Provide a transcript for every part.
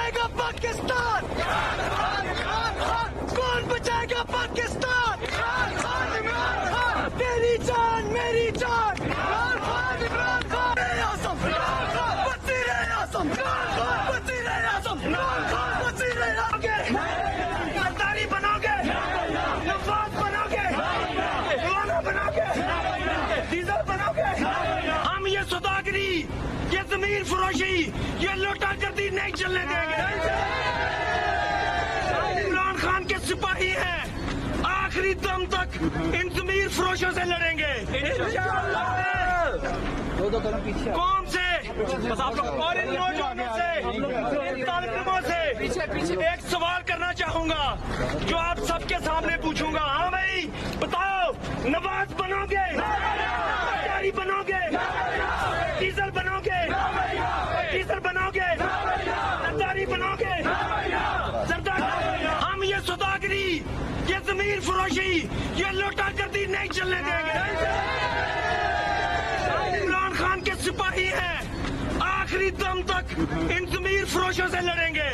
बचाएगा पाकिस्तान? कौन बचाएगा पाकिस्तान? तेरी जान मेरी जान, इमरान खान, वज़ीर आज़म, वज़ीर आज़म, वज़ीर आज़म, सरदारी बनोगे, नवाज बनोगे, दीवाना बनोगे, डीजल बनोगे। हम ये सौदागरी, ये ज़मीर फरोशी, ये लूटा गर्दी नहीं चलने देंगे। इमरान खान के सिपाही हैं, आखिरी दम तक इन ज़मीर फरोशों से लड़ेंगे। दो कदम पीछे कौन से? बस आप लोग और इन नौजवानों से, इन तालिबानों से एक सवाल करना चाहूंगा जो आप सबके सामने पूछूंगा। हाँ भाई बताओ, नवाज बनोगे, सरदारी बनोगे, डीजल बनोगे, डीजल बनोगे, सरदारी बनोगे, सरदारी। हम ये सौदागरी, ये ज़मीर फरोशी, ये लूटा गर्दी नहीं चलने देंगे। इमरान खान के सिपाही हैं, आखिरी दम तक इन ज़मीर फरोशों से लड़ेंगे।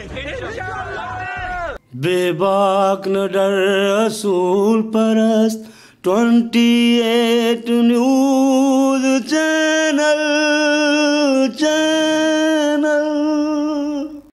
बेबाक न डर असूल परस्त 28 न्यूज़ चैनल।